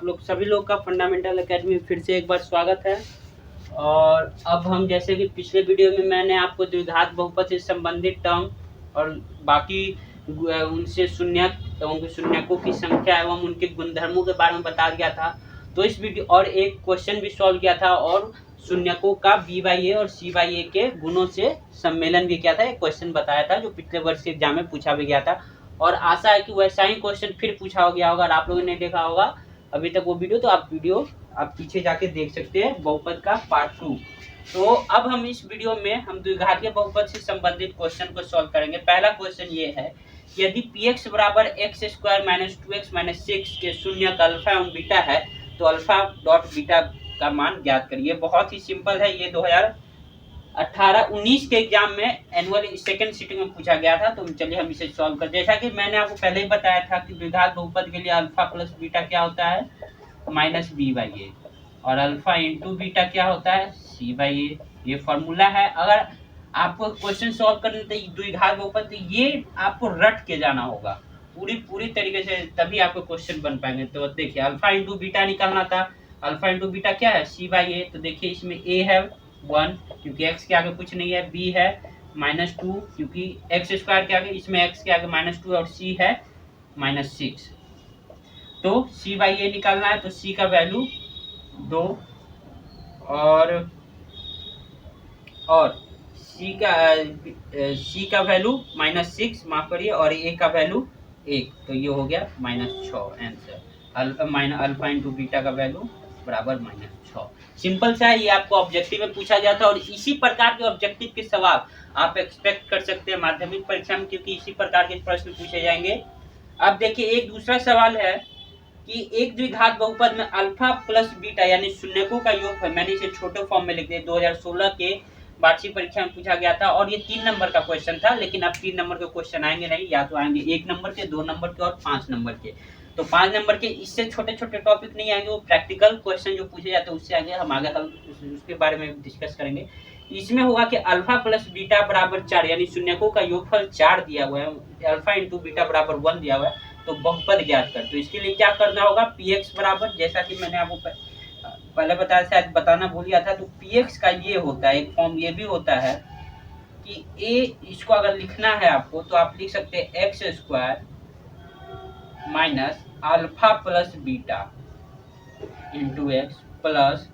लोग सभी लोग का फंडामेंटल एकेडमी में फिर से एक बार स्वागत है। और अब हम जैसे कि पिछले वीडियो में मैंने आपको द्विघात बहुपद से संबंधित टर्म और बाकी उनसे शून्यक एवं शून्यकों की संख्या एवं उनके गुणधर्मों के बारे में बता दिया था। तो इस वीडियो और एक क्वेश्चन भी सॉल्व किया था और शून्यकों का b/a और c/a के गुणों से सम्मेलन भी किया था। एक क्वेश्चन बताया था जो पिछले वर्ष के एग्जाम में पूछा भी गया था और आशा है कि वैसा ही क्वेश्चन फिर पूछा गया होगा। और आप लोगों ने देखा होगा अभी तक वो वीडियो, तो आप पीछे जाके देख सकते हैं, बहुपद का पार्ट 2। तो अब हम इस वीडियो में हम द्विघातीय बहुपद से संबंधित क्वेश्चन को सॉल्व करेंगे। पहला क्वेश्चन ये है, यदि px बराबर x² - 2x - 6 के शून्यक अल्फा एवं बीटा है तो अल्फा डॉट बीटा का मान ज्ञात करिए। बहुत ही सिंपल है, ये 2018-19 के एग्जाम में एनुअल सेकंड सिटिंग में पूछा गया था। तो चलिए हम इसे सॉल्व करते हैं। जैसा कि मैंने आपको पहले ही बताया था कि द्विघात बहुपद के लिए अल्फा प्लस बीटा क्या होता है, -b/a, और अल्फा इंटू बीटा क्या होता है, c/a। ये फॉर्मूला है। अगर आपको क्वेश्चन सॉल्व करने तो द्विघात बहुपद, तो ये आपको रट के जाना होगा पूरी तरीके से, तभी आपको क्वेश्चन बन पाएंगे। तो देखिए, अल्फा इंटू बीटा निकालना था। अल्फा इंटू बीटा क्या है, c/a। तो देखिए इसमें a है 1 क्योंकि x के आगे कुछ नहीं है, b है -2 क्योंकि x² के आगे, इसमें x के आगे -2 और c है -6। तो c/a निकालना है, तो c का वैल्यू 2 और c का वैल्यू -6, माफ करिए, और a का वैल्यू 1। तो ये हो गया -6 आंसर। अल्फा इंटू बीटा का वैल्यू बराबर -6। सिंपल सा है, ये आपको ऑब्जेक्टिव में पूछा गया था और इसी प्रकार के ऑब्जेक्टिव के सवाल आप एक्सपेक्ट कर सकते हैं माध्यमिक परीक्षा में, क्योंकि इसी प्रकार के प्रश्न पूछे जाएंगे। अब देखिए, एक दूसरा सवाल है कि एक द्विघात बहुपद में अल्फा प्लस बीटा यानी शून्यकों का योग है। मैंने इसे छोटे फॉर्म में लिख दिया, 2016 के वार्षिक परीक्षा में पूछा गया था और ये 3 नंबर का क्वेश्चन था। लेकिन अब 3 नंबर के क्वेश्चन आएंगे नहीं, या तो आएंगे 1 नंबर के, 2 नंबर के और 5 नंबर के। तो 5 नंबर के इससे छोटे छोटे टॉपिक नहीं आएंगे, वो प्रैक्टिकल क्वेश्चन जो पूछे जाते हैं उससे आएंगे। हम आगे उसके बारे में डिस्कस करेंगे। इसमें होगा कि अल्फा प्लस बीटा बराबर 4 यानी शून्यकों का योगफल 4 दिया हुआ है, अल्फा इंटू बीटा बराबर 1 दिया हुआ है। तो बहुपद ज्ञात कर, तो इसके लिए क्या करना होगा, px बराबर, जैसा कि मैंने आपको पहले बताया, शायद बताना भूल गया था, तो px का ये होता है, एक फॉर्म ये भी होता है कि a, इसको अगर लिखना है आपको तो आप लिख सकते हैं x² minus alpha plus beta into x plus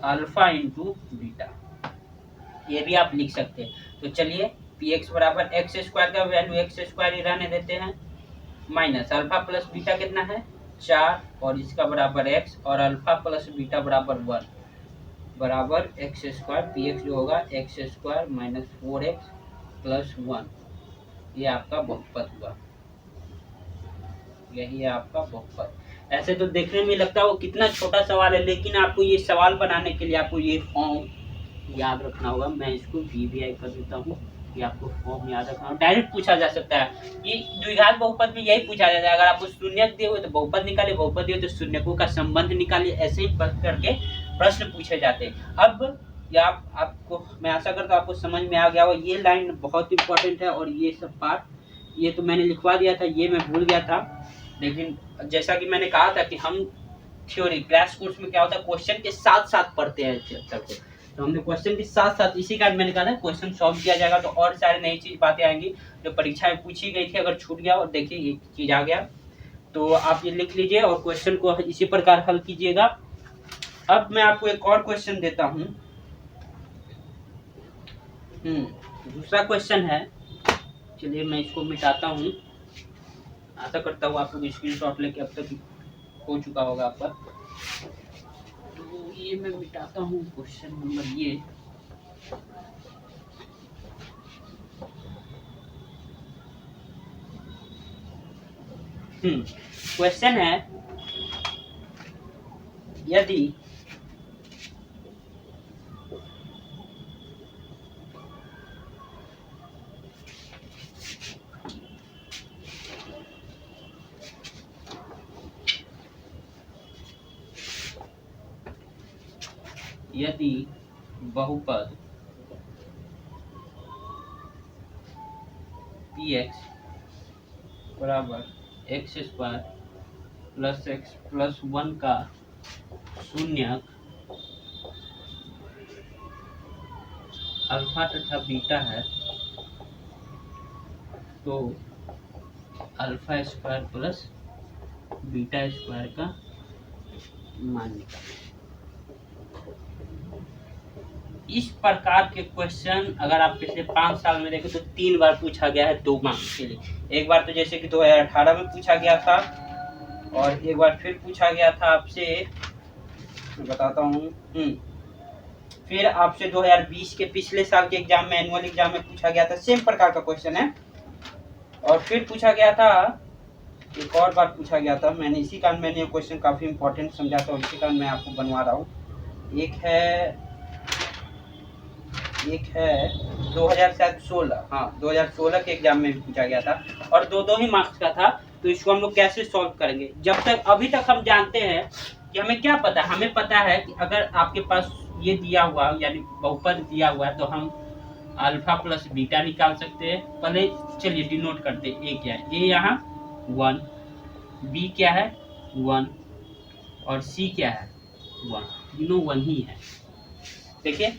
alpha into beta, ये भी आप लिख सकते हैं। तो चलिए, px बराबर x² का वैल्यू x² ही रहने देते हैं, माइनस अल्फा प्लस बीटा कितना है 4 और इसका बराबर x, और अल्फा प्लस बीटा बराबर 1 बराबर x²। px जो होगा x² - 4x + 1, ये आपका बहुपद हुआ, यही है आपका बहुपद। ऐसे तो देखने में लगता है वो कितना छोटा सवाल है, लेकिन आपको ये सवाल बनाने के लिए आपको ये फॉर्म याद रखना होगा। मैं इसको VVI कर देता हूँ, ये आपको फॉर्म याद रखना होगा। डायरेक्ट पूछा जा सकता है, ये द्विघात बहुपद में यही पूछा जाता है। अगर आपको शून्यक दिए हुए तो बहुपद निकालिए, बहुपद दिए तो शून्यकों का संबंध निकालिए, ऐसे ही करके प्रश्न पूछे जाते हैं। अब या आपको, मैं आशा करता हूँ आपको समझ में आ गया हो। ये लाइन बहुत इंपॉर्टेंट है और ये सब पार्ट ये तो मैंने लिखवा दिया था, ये मैं भूल गया था। लेकिन जैसा कि मैंने कहा था कि हम थ्योरी क्रैश कोर्स में क्या होता है, क्वेश्चन के साथ साथ पढ़ते हैं चैप्टर को। तो हमने क्वेश्चन के साथ साथ, इसी कारण मैंने कहा था क्वेश्चन सॉल्व किया जाएगा तो और सारी नई चीज बातें आएंगी जो परीक्षा में पूछी गई थी। अगर छूट गया और देखिए ये चीज आ गया तो आप ये लिख लीजिए और क्वेश्चन को इसी प्रकार हल कीजिएगा। अब मैं आपको एक और क्वेश्चन देता हूँ। दूसरा क्वेश्चन है, चलिए मैं इसको मिटाता हूँ। आशा करता हूँ आप लोग स्क्रीनशॉट लेके अब तक हो चुका होगा आपका। तो ये मैं मिटाता हूँ क्वेश्चन नंबर ये। क्वेश्चन है, यदि बहुपद px बराबर x² प्लस एक्स प्लस 1 का शून्यक अल्फा तथा बीटा है तो alpha square plus beta square का मान निकालें। इस प्रकार के क्वेश्चन अगर आप पिछले 5 साल में देखें तो 3 बार पूछा गया है 2 मार्क्स के लिए। एक बार तो जैसे कि 2018 में पूछा गया था और एक बार फिर पूछा गया था आपसे, मैं बताता हूँ, फिर आपसे 2020 के पिछले साल के एग्जाम में, एनुअल एग्जाम में पूछा गया था, सेम प्रकार का क्वेश्चन है। और फिर पूछा गया था, एक और बार पूछा गया था, मैंने इसी कारण मैंने ये क्वेश्चन काफी इंपॉर्टेंट समझा था और इसी कारण मैं आपको बनवा रहा हूँ। एक है 2016, हाँ 2016 के एग्जाम में भी पूछा गया था और दो ही मार्क्स का था। तो इसको हम लोग कैसे सॉल्व करेंगे? जब तक अभी तक हम जानते हैं कि हमें क्या पता है, हमें पता है कि अगर आपके पास ये दिया हुआ यानी बहुपद दिया हुआ है तो हम अल्फा प्लस बीटा निकाल सकते हैं। पहले चलिए डिनोट करते हैं। ए क्या है? ए यहाँ 1, बी क्या है 1 और सी क्या है 1, तीनों 1 ही है। देखिए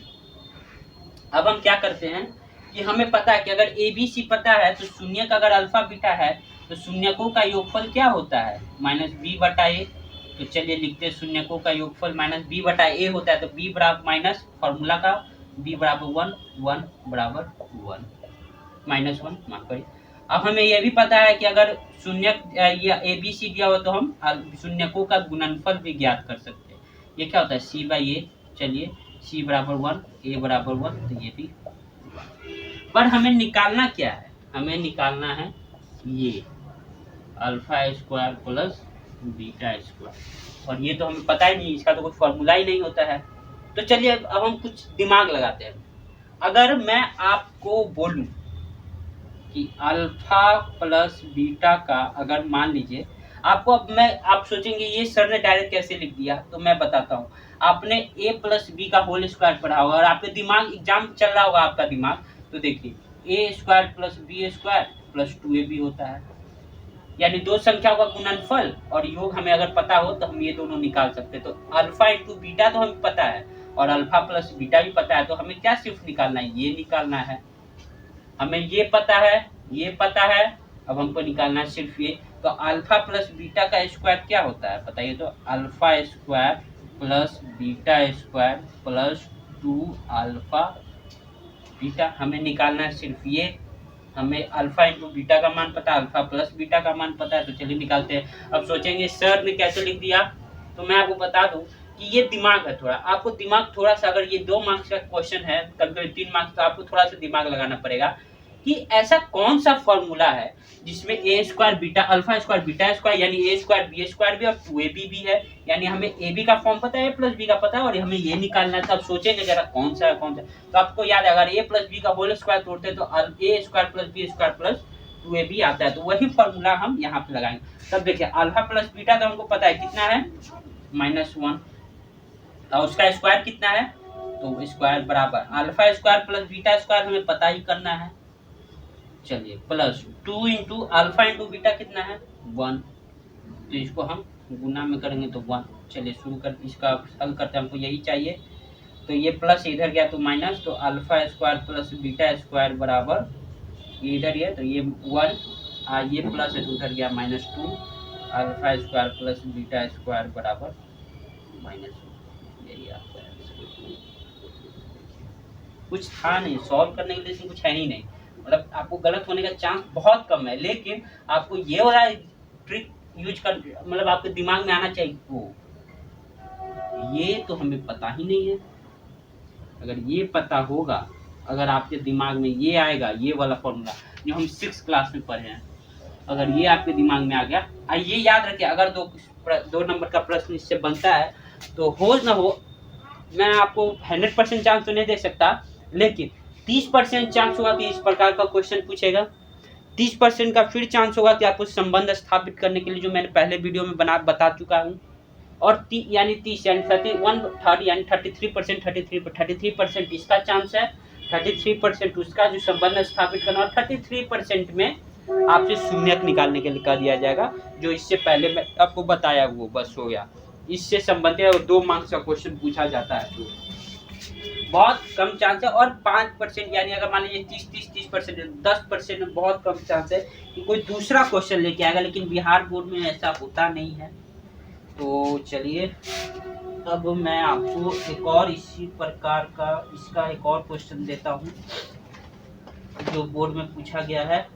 अब हम क्या करते हैं कि हमें पता है कि अगर ए बी सी पता है तो शून्यक अगर अल्फा बीटा है तो शून्यकों का योगफल क्या होता है? माइनस बी बटा ए। तो चलिए लिखते हैं शून्यकों का योगफल माइनस बी बटा ए होता है। तो बी बराबर माइनस फॉर्मूला का बी बराबर 1, 1 बराबर 1, माइनस 1 माफ करिए। अब हमें यह भी पता है कि अगर शून्यक या ए बी सी दिया हो तो हम शून्यकों का गुणनफल भी ज्ञात कर सकते हैं। ये क्या होता है? सी बाई ए। चलिए सी बराबर 1, ए बराबर 1, तो ये भी 1। पर हमें निकालना क्या है? हमें निकालना है ये alpha square plus beta square, और ये तो हमें पता ही नहीं, इसका तो कोई फॉर्मूला ही नहीं होता है। तो चलिए अब हम कुछ दिमाग लगाते हैं। अगर मैं आपको बोलूं कि अल्फा प्लस बीटा का, अगर मान लीजिए आपको, अब आप सोचेंगे ये सर ने डायरेक्ट कैसे लिख दिया, तो मैं बताता हूँ। आपने a प्लस बी का होल स्क्वायर पढ़ा होगा और आपके दिमाग एग्जाम चल रहा होगा आपका दिमाग, तो देखिए A square plus B square plus 2ab होता है, यानी दो संख्याओं का गुणनफल और योग हमें अगर पता हो तो हम ये दोनों निकाल सकते हैं। तो अल्फा इंटू बीटा तो हमें पता है और अल्फा प्लस बीटा भी पता है, तो हमें क्या सिर्फ निकालना है? ये निकालना है। हमें ये पता है, ये पता है, अब हमको निकालना है सिर्फ ये। तो अल्फा प्लस बीटा का स्क्वायर क्या होता है बताइए? तो alpha square plus beta square plus 2 alpha beta. हमें निकालना है सिर्फ ये। हमें अल्फा इंटू बीटा का मान पता है, अल्फा प्लस बीटा का मान पता है, तो चलिए निकालते हैं। अब सोचेंगे सर ने कैसे लिख दिया, तो मैं आपको बता दूं कि ये दिमाग है थोड़ा, आपको दिमाग थोड़ा सा, अगर ये 2 मार्क्स का क्वेश्चन है, कभी 3 मार्क्स, तो आपको थोड़ा सा दिमाग लगाना पड़ेगा कि ऐसा कौन सा फॉर्मूला है जिसमें A square beta alpha square beta square यानी ए स्क्वायर बी स्क्वायर भी और 2ab भी है, यानी हमें ए बी का फॉर्म पता है, ए प्लस बी का पता है और हमें ये निकालना है। तो आप सोचेंगे जरा कौन सा है कौन सा। तो आपको याद है अगर ए प्लस बी का होल स्क्वायर तोड़ते हैं तो A square plus B square plus 2ab आता है, तो वही फॉर्मूला हम यहाँ पे लगाएंगे। तब देखिए अल्फा प्लस बीटा तो हमको पता है कितना है -1 और उसका स्क्वायर कितना है, तो स्क्वायर बराबर alpha square plus beta square हमें पता ही करना है। चलिए plus 2 into alpha into beta कितना है 1, तो इसको हम गुना में करेंगे तो 1। चलिए शुरू कर, इसका हल करते हैं, हमको यही चाहिए। तो ये प्लस इधर गया तो माइनस, तो alpha square plus beta square बराबर इधर ये, तो ये 1 ये प्लस है तो उधर गया -2 alpha square plus beta square बराबर -1। यही आपका कुछ था नहीं सॉल्व करने के लिए, इसमें कुछ है ही नहीं, मतलब आपको गलत होने का चांस बहुत कम है। लेकिन आपको ये वाला ट्रिक यूज कर, मतलब आपके दिमाग में आना चाहिए वो, ये तो हमें पता ही नहीं है। अगर ये पता होगा, अगर आपके दिमाग में ये आएगा, ये वाला फॉर्मूला जो हम 6 क्लास में पढ़े हैं, अगर ये आपके दिमाग में आ गया, ये याद रखिए, अगर 2 नंबर का प्रश्न इससे बनता है तो हो ना हो, मैं आपको 100% चांस तो नहीं दे सकता, लेकिन 30% चांस होगा कि इस प्रकार का क्वेश्चन पूछेगा। 30% का फिर चांस होगा कि आपको संबंध स्थापित करने के लिए, जो मैंने पहले वीडियो में बता चुका हूँ, और यानी 30 यानी 31 यानी 33% इसका चांस है, 33% उसका जो संबंध स्थापित करना, और 33% में आपसे शून्यक निकालने के लिए कह दिया जाएगा, जो इससे पहले मैं आपको बताया वो बस हो गया। इससे संबंधित 2 मार्क्स का क्वेश्चन पूछा जाता है, तो बहुत कम चांस है। और 5% यानी अगर मान लीजिए 30% 10% में बहुत कम चांस है कि कोई दूसरा क्वेश्चन लेके आएगा, लेकिन बिहार बोर्ड में ऐसा होता नहीं है। तो चलिए अब मैं आपको एक और इसी प्रकार का इसका एक और क्वेश्चन देता हूँ जो बोर्ड में पूछा गया है।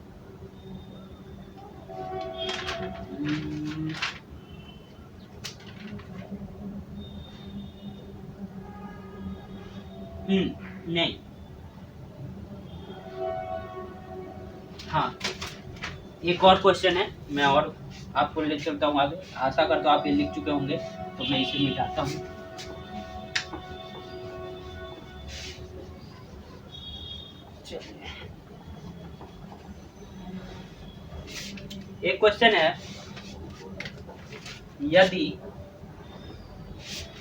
नहीं, हाँ एक और क्वेश्चन है, मैं और आपको ले चलता हूँ आगे। आशा करता हूँ आप ये लिख चुके होंगे, तो मैं इसे मिटाता हूँ। एक क्वेश्चन है, यदि,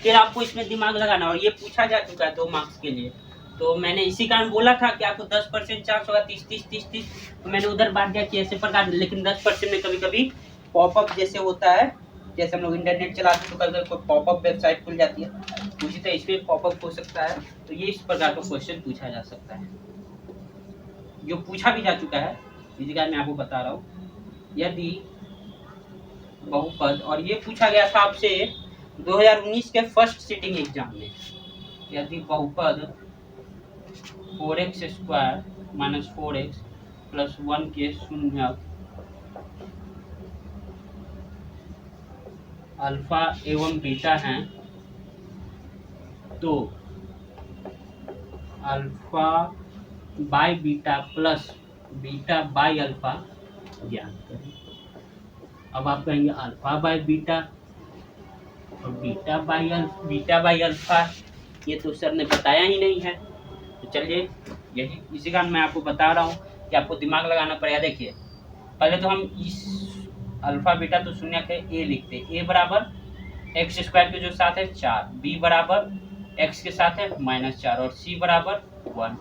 फिर आपको इसमें दिमाग लगाना, और ये पूछा जा चुका है 2 मार्क्स के लिए, तो मैंने इसी कारण बोला था कि आपको 10% चांस होगा, 30, तो मैंने उधर बांट दिया कि ऐसे प्रकार, लेकिन 10% में कभी कभी पॉपअप जैसे होता है, जैसे हम लोग इंटरनेट चलाते हैं तो कभी कोई पॉपअप वेबसाइट खुल जाती है, उसी तरह इसमें पॉपअप हो सकता है। तो ये इस प्रकार का क्वेश्चन पूछा जा सकता है, जो पूछा भी जा चुका है, इसी कारण मैं आपको बता रहा हूँ। यदि बहुपद, और ये पूछा गया था आपसे 2019 के फर्स्ट सिटिंग एग्जाम में, यदि बहुपद 4x² - 4x + 1 के शून्यक अल्फा एवं बीटा हैं, तो alpha by beta plus beta by alpha ज्ञात करें। अब आप कहेंगे अल्फा बाय बीटा और बीटा बाय अल्फा, ये तो सर ने बताया ही नहीं है। तो चलिए यही इसी कारण मैं आपको बता रहा हूँ कि आपको दिमाग लगाना पड़ेगा। देखिए पहले तो हम इस अल्फा बीटा तो शून्य के ए लिखते, ए बराबर x² के जो साथ है 4, b बराबर x के साथ है -4 और c बराबर 1,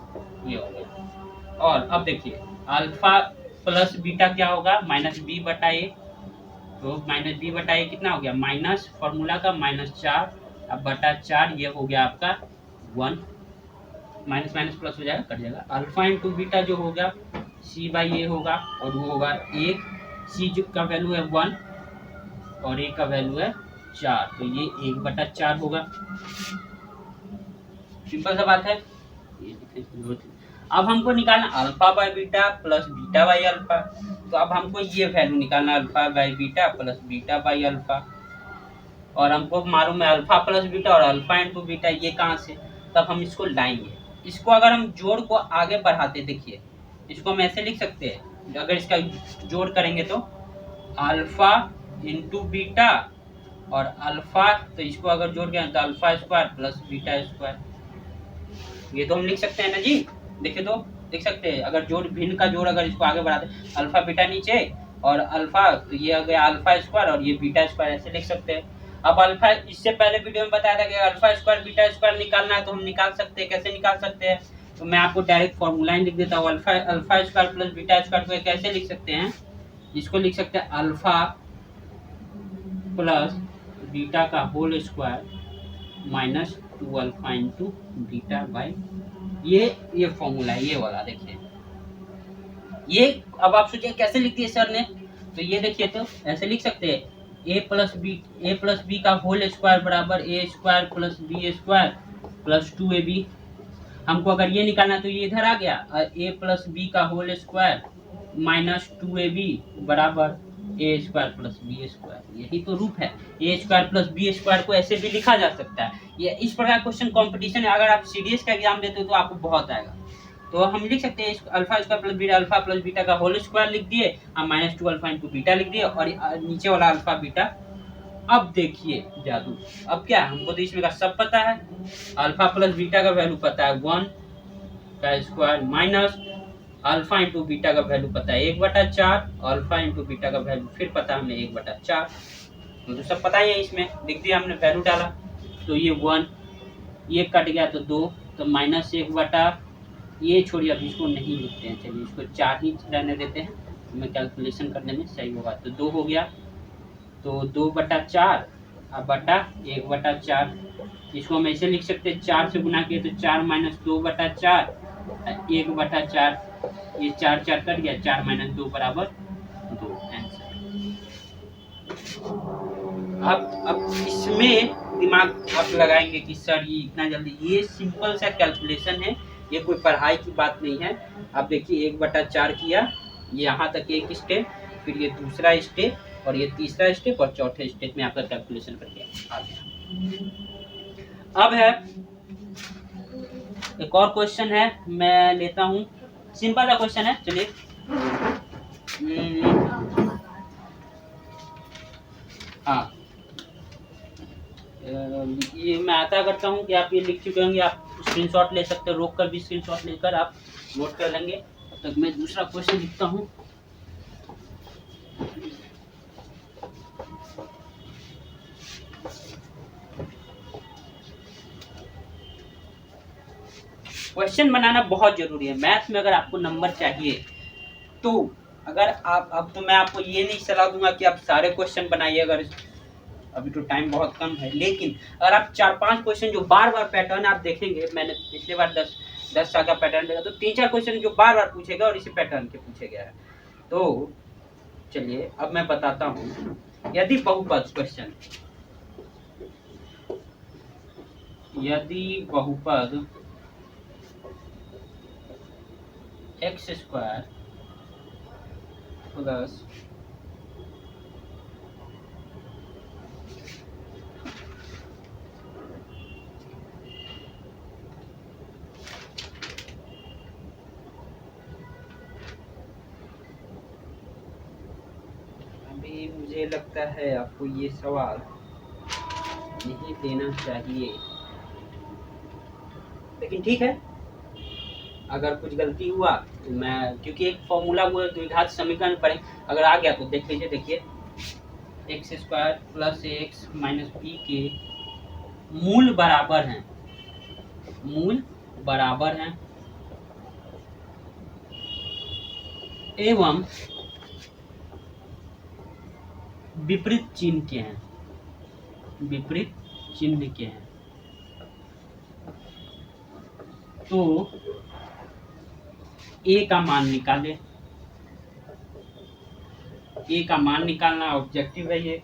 ये हो गया। और अब देखिए अल्फा प्लस बीटा क्या होगा, -b/a, तो -b/a कितना हो गया, माइनस फॉर्मूला का -4 अब बटा 4, ये हो गया आपका 1, माइनस माइनस प्लस हो जाएगा, कट जाएगा। अल्फा इंटू बीटा जो होगा c/a होगा, और वो होगा 1, c का वैल्यू है 1 और a का वैल्यू है 4, तो ये 1/4 होगा। सिंपल सा बात है। अब हमको निकालना alpha by beta plus beta by alpha, तो अब हमको ये वैल्यू निकालना alpha by beta plus beta by alpha, और हमको मालूम है अल्फा प्लस बीटा और अल्फा इंटू बीटा ये कहाँ से, तब हम इसको लाएंगे। इसको अगर हम जोड़ को आगे बढ़ाते, देखिए इसको हम ऐसे लिख सकते हैं, अगर इसका जोड़ करेंगे तो अल्फा इंटू बीटा और अल्फा, तो इसको अगर जोड़ के तो alpha square plus beta square, ये तो हम लिख सकते हैं ना जी। देखिए तो लिख सकते हैं, अगर जोड़ भिन्न का जोड़ अगर इसको आगे बढ़ाते, अल्फा बीटा नीचे और अल्फा, तो ये हो गया अल्फा स्क्वायर और ये बीटा स्क्वायर, ऐसे लिख सकते हैं। अब अल्फा, इससे पहले वीडियो में बताया था कि अल्फा स्क्वायर बीटा स्क्वायर निकालना है तो हम निकाल सकते हैं। कैसे निकाल सकते हैं, तो मैं आपको डायरेक्ट फॉर्मूला लिख देता हूँ। Alpha square plus beta square को कैसे लिख सकते हैं, इसको लिख सकते हैं अल्फा प्लस बीटा का whole square minus 2 alpha into beta by, ये फॉर्मूला है, ये वाला देखिए। ये अब आप सोचिए कैसे लिख दिए सर ने, तो ये देखिए तो ऐसे लिख सकते हैं a प्लस बी का होल स्क्वायर बराबर a square plus B square plus 2ab। हमको अगर ये निकालना तो ये इधर आ गया, a प्लस बी का होल स्क्वायर माइनस 2ab बराबर a square plus B square, यही तो रूप है। a square plus B square को ऐसे भी लिखा जा सकता है। ये इस प्रकार क्वेश्चन कंपटीशन है, अगर आप सीडीएस का एग्जाम देते हो तो आपको बहुत आएगा। तो हम लिख सकते हैं alpha square plus beta, alpha plus beta का होल स्क्वायर लिख दिए, हम -2 अल्फा इंटू बीटा लिख दिए और नीचे वाला अल्फा बीटा। अब देखिए जादू, अब क्या हमको तो इसमें का सब पता है, अल्फा प्लस बीटा का वैल्यू पता है 1 का square minus alpha into beta का वैल्यू पता है 1/4, अल्फा इंटू बीटा का वैल्यू फिर पता है हमें 1/4, तो सब पता ही है। इसमें लिख दिया हमने, वैल्यू डाला, तो ये 1, ये कट गया तो 2, तो -1 बटा, ये छोड़िए अब इसको नहीं लिखते हैं, चलिए इसको 4 ही रहने देते हैं, मैं कैलकुलेशन करने में सही होगा। तो 2 हो गया, तो 2/4 अब बटा 1/4, इसको हम ऐसे लिख सकते हैं 4 से गुना किए तो 4 - 2/4 1/4, ये 4 4 कट गया, 4 - 2 बराबर 2 आंसर। अब इसमें दिमाग आप लगाएंगे कि सर ये इतना जल्दी, ये सिंपल सा कैलकुलेशन है, ये कोई पढ़ाई की बात नहीं है। आप देखिए 1/4 किया, यहाँ तक एक स्टेप, फिर ये दूसरा स्टेप और ये तीसरा स्टेप और चौथे स्टेप में आपका कैलकुलेशन करके आ गया। अब है एक और क्वेश्चन है, मैं लेता हूँ, सिंपल सा क्वेश्चन है, चलिए। हाँ, ये मैं आता करता हूँ कि आप ये लिख चुके होंगे, आप स्क्रीनशॉट ले सकते हो, रोक कर भी स्क्रीनशॉट लेकर आप नोट कर लेंगे। तब तक मैं दूसरा क्वेश्चन लिखता हूँ। क्वेश्चन बनाना बहुत जरूरी है मैथ में, अगर आपको नंबर चाहिए तो। अगर आप, अब तो मैं आपको ये नहीं सलाह दूंगा कि आप सारे क्वेश्चन बनाइए, अगर अभी तो टाइम बहुत कम है, लेकिन अगर आप 4-5 क्वेश्चन जो बार बार पैटर्न आप देखेंगे, मैंने पिछले बार 10 साल का पैटर्न देखा, तो 3-4 क्वेश्चन जो बार बार पूछेगा और इसी पैटर्न के पूछे गया है। तो चलिए अब मैं बताता हूँ, यदि बहुपद क्वेश्चन, यदि बहुपद x² प्लस अभी मुझे लगता है आपको ये सवाल नहीं देना चाहिए, लेकिन ठीक है, अगर कुछ गलती हुआ तो मैं, क्योंकि एक फॉर्मूला वो द्विघात समीकरण पढ़े, अगर आ गया तो देख लीजिए। देखिए x² plus x minus b के मूल बराबर हैं, मूल बराबर हैं एवं विपरीत चिन्ह के हैं, विपरीत चिन्ह के हैं। तो a का मान निकाले, a का मान निकालना ऑब्जेक्टिव है। ये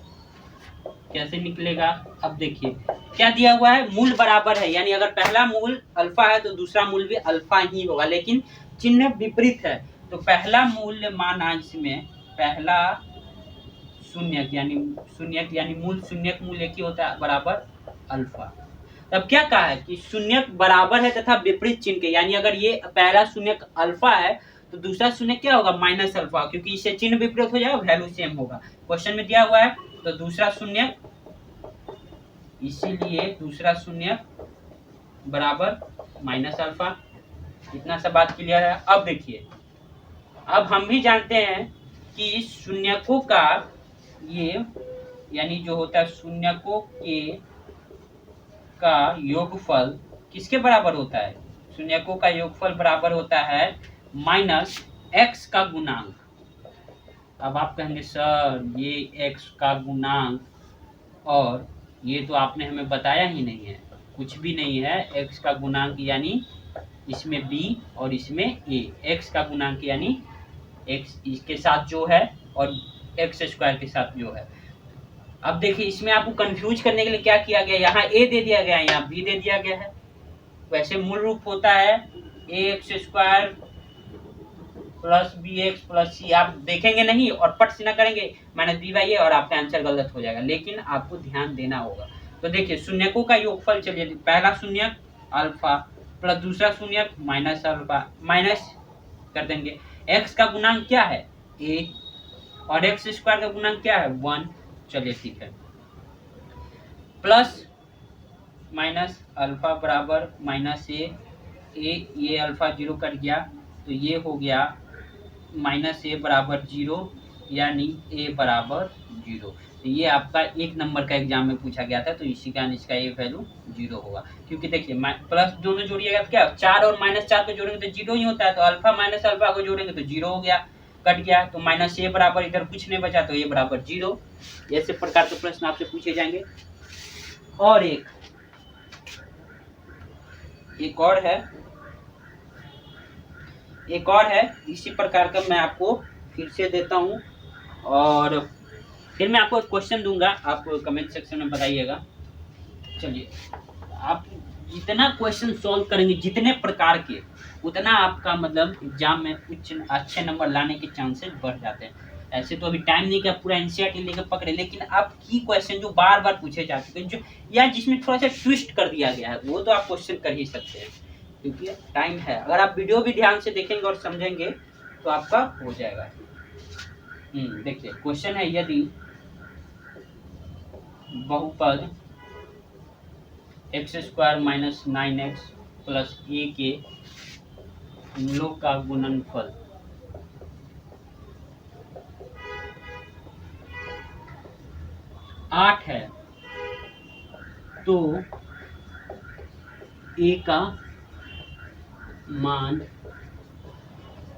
कैसे निकलेगा, अब देखिए क्या दिया हुआ है, मूल बराबर है, यानी अगर पहला मूल अल्फा है तो दूसरा मूल भी अल्फा ही होगा, लेकिन चिन्ह विपरीत है। तो पहला मूल्य माना इसमें, पहला शून्यक यानी मूल शून्यक मूल एक ही होता है, बराबर अल्फा। तब क्या कहा है कि शून्यक बराबर है तथा विपरीत चिन्ह के, यानी अगर ये पहला शून्यक अल्फा है तो दूसरा शून्यक क्या होगा, माइनस अल्फा, क्योंकि इससे चिन्ह विपरीत हो जाएगा, वैल्यू सेम होगा। क्वेश्चन में दिया हुआ है तो दूसरा शून्यक, इसीलिए दूसरा शून्यक बराबर माइनस अल्फा। इतना सा बात क्लियर है। अब देखिए, अब हम भी जानते हैं कि शून्यकों का ये, यानी जो होता है शून्यकों के का योगफल किसके बराबर होता है, शून्यकों का योगफल बराबर होता है माइनस x का गुणांक। अब आप कहेंगे सर ये x का गुणांक, और ये तो आपने हमें बताया ही नहीं है, कुछ भी नहीं है। x का गुणांक यानी इसमें b और इसमें a, x का गुणांक यानी x इसके साथ जो है और x² के साथ जो है। अब देखिए इसमें आपको कंफ्यूज करने के लिए क्या किया गया, यहाँ a दे दिया गया है, यहाँ b दे दिया गया है। वैसे मूल रूप होता है ax² plus bx plus c, आप देखेंगे नहीं और पट से ना करेंगे माइनस b/a और आपका आंसर गलत हो जाएगा, लेकिन आपको ध्यान देना होगा। तो देखिए शून्यकों का योगफल, चलिए पहला शून्यक अल्फा प्लस दूसरा शून्यक माइनस अल्फा, माइनस कर देंगे। x का गुणांक क्या है a और x² का गुणांक क्या है 1, चलिए ठीक है, प्लस माइनस अल्फा बराबर माइनस a, ये अल्फा 0 कट गया तो ये हो गया माइनस a बराबर 0, यानी a बराबर 0। तो ये आपका 1 नंबर का एग्जाम में पूछा गया था, तो इसी कारण इसका ये वैल्यू 0 होगा। क्योंकि देखिए प्लस दोनों जोड़िएगा तो क्या, 4 और -4 को जोड़ेंगे तो 0 ही होता है, तो अल्फा माइनस अल्फा को जोड़ेंगे तो 0 हो गया। कट गया तो माइनस ए बराबर इधर कुछ नहीं बचा तो ए बराबर 0। ऐसे प्रकार के प्रश्न आपसे पूछे जाएंगे। और एक और है इसी प्रकार का मैं आपको फिर से देता हूँ, और फिर मैं आपको क्वेश्चन दूंगा, आप कमेंट सेक्शन में बताइएगा। चलिए, आप जितना क्वेश्चन सॉल्व करेंगे जितने प्रकार के, उतना आपका मतलब एग्जाम में कुछ अच्छे नंबर लाने के चांसेस बढ़ जाते हैं। ऐसे तो अभी टाइम नहीं का पूरा एनसीईआरटी लेकर पकड़े, लेकिन आप की क्वेश्चन जो बार बार पूछे जा चुके हैं, जो या जिसमें थोड़ा सा ट्विस्ट कर दिया गया है, वो तो आप क्वेश्चन कर ही सकते हैं, क्योंकि टाइम है। अगर आप वीडियो भी ध्यान से देखेंगे और समझेंगे तो आपका हो जाएगा। देखिए क्वेश्चन है, यदि बहुपद x² minus 9x plus a के मूलों का गुणनफल 8 है तो a का मान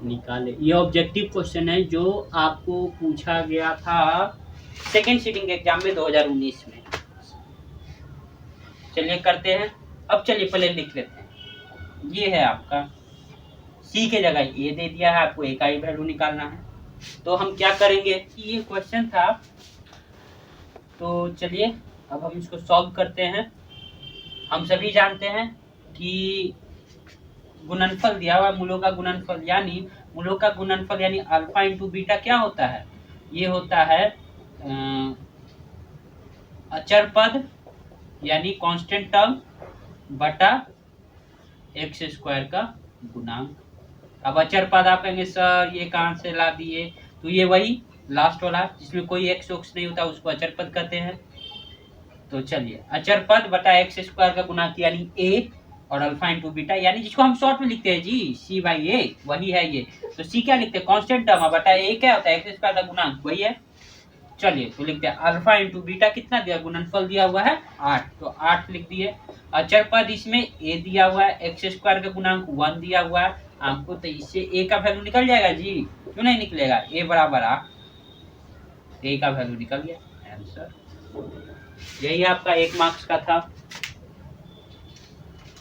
निकाले। ये ऑब्जेक्टिव क्वेश्चन है जो आपको पूछा गया था सेकेंड सीटिंग एग्जाम में 2019 में। चलिए करते हैं। अब चलिए पहले लिख लेते हैं। ये है आपका c के जगह a दे दिया है, आपको a का ही वैल्यू निकालना है। तो हम क्या करेंगे, ये क्वेश्चन था, तो चलिए अब हम इसको सॉल्व करते हैं। हम सभी जानते हैं कि गुणनफल दिया हुआ मूलों का गुणनफल, यानी मूलों का गुणनफल यानी अल्फा इंटू बीटा क्या होता है, ये होता है अचर पद यानी कांस्टेंट टर्म बटा x² का गुणांक। अब अचर पद आप कहेंगे सर ये कहाँ से ला दिए, तो ये वही लास्ट वाला जिसमें कोई x नहीं होता उसको अचर पद कहते हैं। तो चलिए अचर पद बटा x² का गुणांक यानी a और अल्फा इंटू बीटा, यानी जिसको हम शॉर्ट में लिखते हैं जी c/a, वही है ये। तो c क्या लिखते हैं, कांस्टेंट टर्म, बटा a क्या होता है x² का गुणांक, वही है। चलिए तो लिखते हैं अल्फा इंटू बीटा कितना दिया, गुणनफल दिया हुआ है 8, तो 8 लिख दिए। अचर पद इसमें a दिया हुआ है, x² का गुणांक 1 दिया हुआ है हमको, तो इससे a का वैल्यू निकल जाएगा जी, क्यों नहीं निकलेगा, a बराबर 8, a का वैल्यू निकल गया आंसर। यही आपका 1 मार्क्स का था।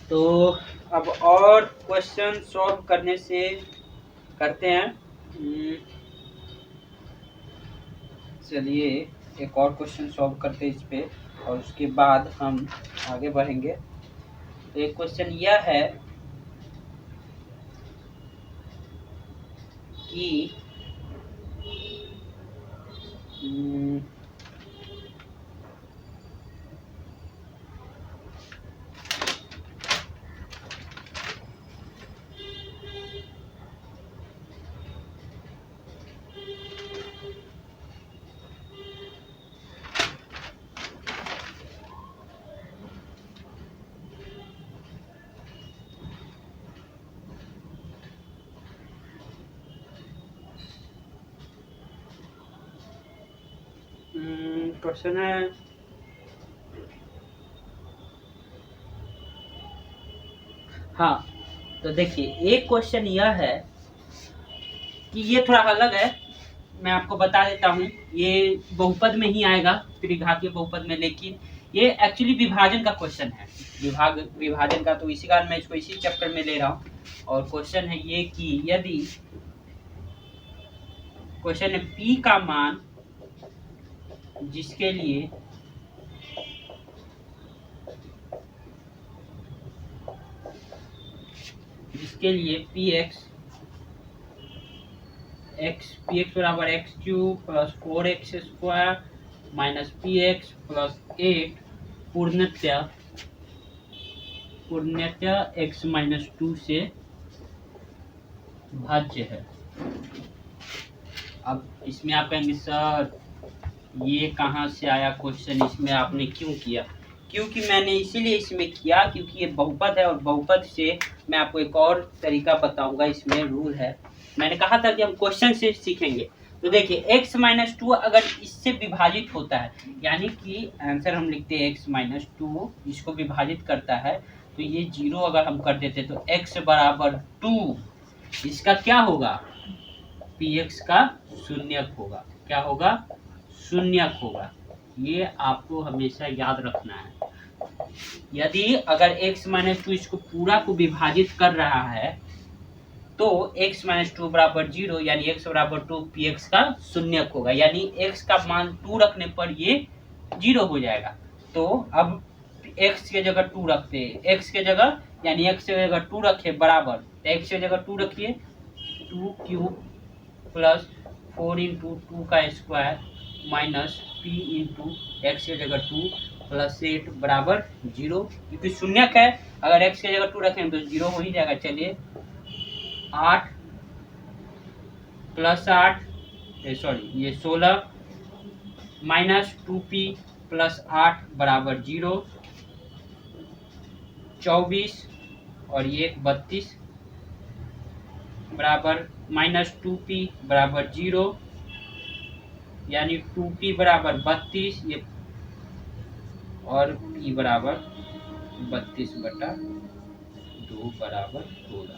तो अब और क्वेश्चन सॉल्व करने से करते हैं। चलिए एक और क्वेश्चन सॉल्व करते हैं इस पे, और उसके बाद हम आगे बढ़ेंगे। तो एक क्वेश्चन यह है कि क्वेश्चन है हाँ, तो देखिए एक क्वेश्चन यह है कि ये थोड़ा अलग है, मैं आपको बता देता हूँ। ये बहुपद में ही आएगा, त्रिघातीय बहुपद में, लेकिन ये एक्चुअली विभाजन का क्वेश्चन है, विभाजन का, तो इसी कारण मैं इसको इसी चैप्टर में ले रहा हूँ। और क्वेश्चन है ये कि यदि क्वेश्चन है p का मान जिसके लिए px बराबर x³ plus 4x² minus px plus 8 पूर्णतः x-2 से भाज्य है। अब इसमें आप कहेंगे सर ये कहाँ से आया क्वेश्चन, इसमें आपने क्यों किया, क्योंकि मैंने इसीलिए इसमें किया क्योंकि ये बहुपद है, और बहुपद से मैं आपको एक और तरीका बताऊंगा, इसमें रूल है। मैंने कहा था कि हम क्वेश्चन से सीखेंगे। तो देखिए x-2 अगर इससे विभाजित होता है, यानी कि आंसर हम लिखते हैं x-2 इसको विभाजित करता है, तो ये 0 अगर हम कर देते तो x बराबर 2, इसका क्या होगा, px का शून्यक होगा। क्या होगा? शून्यक होगा। ये आपको हमेशा याद रखना है। यदि अगर x माइनस 2 इसको पूरा को विभाजित कर रहा है तो x माइनस 2 बराबर 0 यानी x बराबर 2 px का शून्यक होगा, यानी x का मान 2 रखने पर ये 0 हो जाएगा। तो अब x के जगह 2 रखते हैं, x के जगह यानी x के जगह 2 रखे बराबर, तो x के जगह 2 रखिए, 2 क्यूब प्लस 4 इंटू 2 का square minus p into x के जगह 2 प्लस 8 बराबर 0, क्योंकि शून्यक है, अगर x के जगह 2 रखें तो 0 हो ही जाएगा। चलिए 8 प्लस 8 सॉरी ये 16 माइनस 2p प्लस 8 बराबर 0, 24 और ये 32 बराबर माइनस 2p बराबर 0, यानी 2p बराबर 32 ये और p बराबर 32/2 बराबर 16।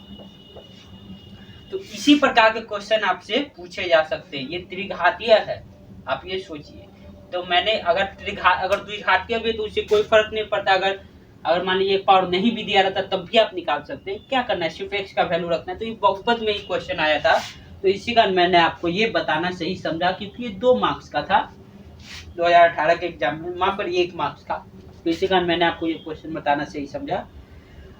तो इसी प्रकार के क्वेश्चन आपसे पूछे जा सकते हैं। ये त्रिघातीय है, आप ये सोचिए। तो मैंने अगर द्विघातीय भी तो उससे कोई फर्क नहीं पड़ता। अगर मान लीजिए पावर नहीं भी दिया रहता तब भी आप निकाल सकते हैं। क्या करना है, सिर्फ x का वैल्यू रखना है। तो ये बहुपद में ही क्वेश्चन आया था, तो इसी कारण मैंने आपको ये बताना सही समझा, क्योंकि ये 2 मार्क्स का था 2018 के एग्जाम में, वहां पर 1 मार्क्स का, तो इसी कारण मैंने आपको ये क्वेश्चन बताना सही समझा।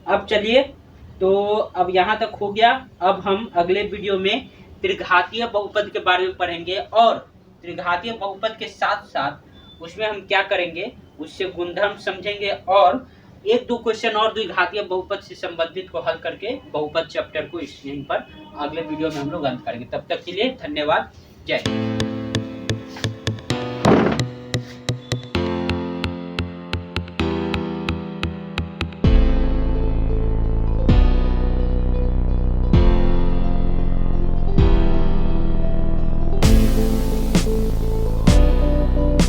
अब चलिए, तो अब यहाँ तक हो गया। अब हम अगले वीडियो में त्रिघातीय बहुपद के बारे में पढ़ेंगे, और त्रिघातीय बहुपद के साथ साथ उसमें हम क्या करेंगे, उससे गुणधर्म समझेंगे, और 1-2 क्वेश्चन और द्विघातीय बहुपद से संबंधित को हल करके बहुपद चैप्टर को यहीं पर अगले वीडियो में हम लोग अंत करेंगे। तब तक के लिए धन्यवाद। जय हिंद।